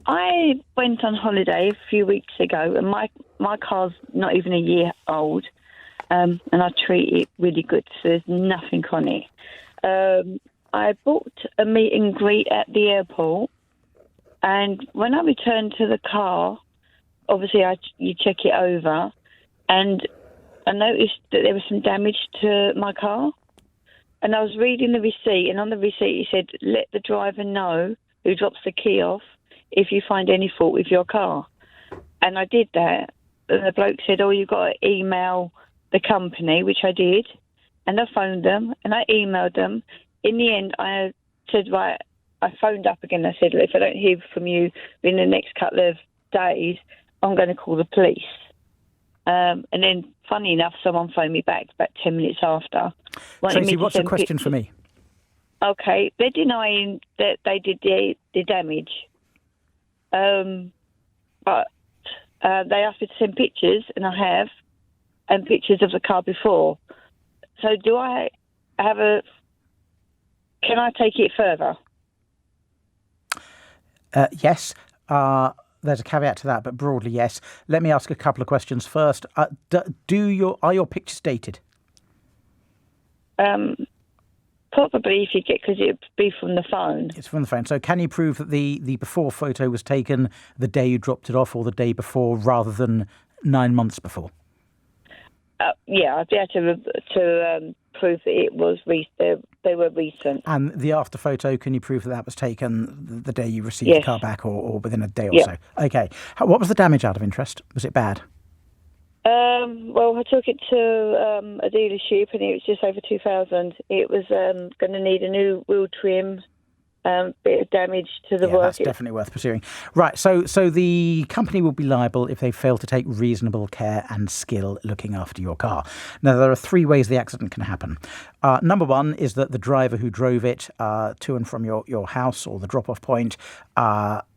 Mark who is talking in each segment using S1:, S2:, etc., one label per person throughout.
S1: I went on holiday a few weeks ago, and my car's not even a year old, and I treat it really good, so there's nothing on it. I booked a meet and greet at the airport, and when I returned to the car, obviously you check it over, and I noticed that there was some damage to my car. And I was reading the receipt, and on the receipt it said, let the driver know who drops the key off if you find any fault with your car. And I did that. And the bloke said, you've got to email the company, which I did. And I phoned them, and I emailed them. In the end, I said, right, I phoned up again. I said, if I don't hear from you in the next couple of days, I'm going to call the police. And then, funny enough, someone phoned me back about 10 minutes after.
S2: Tracy, what's your question for me?
S1: Okay, they're denying that they did the damage. But they asked me to send pictures, and I have, and pictures of the car before. So do I have can I take it further?
S2: Yes. There's a caveat to that, but broadly, yes. Let me ask a couple of questions first. Are your pictures dated?
S1: Probably, if you get, because it'd be from the phone.
S2: It's from the phone. So can you prove that the before photo was taken the day you dropped it off or the day before rather than 9 months before?
S1: Yeah, I'd be able to prove that it was they were recent.
S2: And the after photo, can you prove that was taken the day you received the car back or within a day or so? Okay. What was the damage out of interest? Was it bad?
S1: Well, I took it to a dealership, and it was just over 2,000. It was going to need a new wheel trim, bit of damage to the work.
S2: That's definitely worth pursuing. Right, so the company will be liable if they fail to take reasonable care and skill looking after your car. Now, there are 3 ways the accident can happen. Number 1 is that the driver who drove it to and from your house or the drop-off point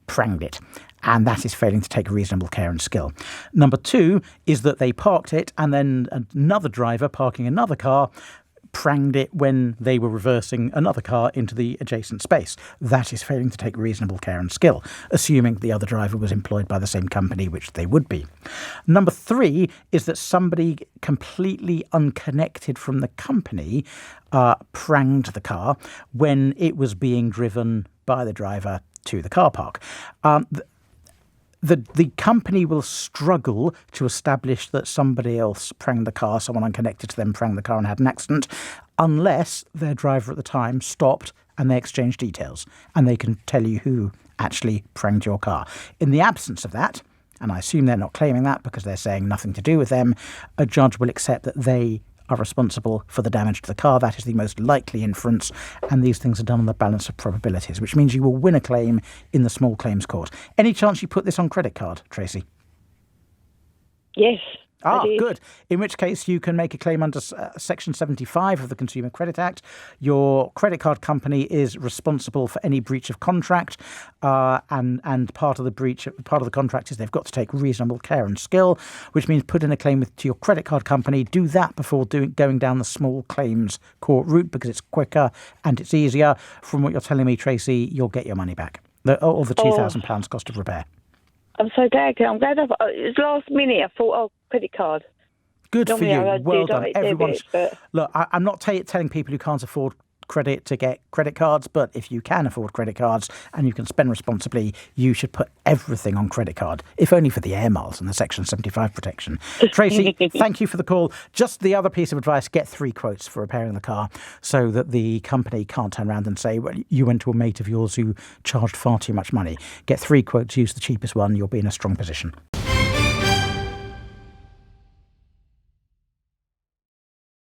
S2: pranged it. And that is failing to take reasonable care and skill. Number 2 is that they parked it and then another driver parking another car pranged it when they were reversing another car into the adjacent space. That is failing to take reasonable care and skill, assuming the other driver was employed by the same company, which they would be. Number 3 is that somebody completely unconnected from the company pranged the car when it was being driven by the driver to the car park. The company will struggle to establish that somebody else pranged the car, someone unconnected to them pranged the car and had an accident, unless their driver at the time stopped and they exchanged details, and they can tell you who actually pranged your car. In the absence of that, and I assume they're not claiming that because they're saying nothing to do with them, a judge will accept that they are responsible for the damage to the car. That is the most likely inference, and these things are done on the balance of probabilities, which means you will win a claim in the small claims court. Any chance you put this on credit card, Tracy?
S1: Yes.
S2: Good. In which case you can make a claim under Section 75 of the Consumer Credit Act. Your credit card company is responsible for any breach of contract, and part of the contract is they've got to take reasonable care and skill, which means put in a claim to your credit card company. Do that before going down the small claims court route because it's quicker and it's easier. From what you're telling me, Tracy, you'll get your money back. Or the £2,000 cost of repair.
S1: I'm so glad. It was last minute. I thought, credit card.
S2: Good for you. Well done. Everyone's. Look, I'm not telling people who can't afford credit to get credit cards, but if you can afford credit cards and you can spend responsibly, you should put everything on credit card, if only for the air miles and the Section 75 protection. Tracy, thank you for the call. Just the other piece of advice, get 3 quotes for repairing the car so that the company can't turn around and say, well, you went to a mate of yours who charged far too much money. Get 3 quotes, use the cheapest one, you'll be in a strong position.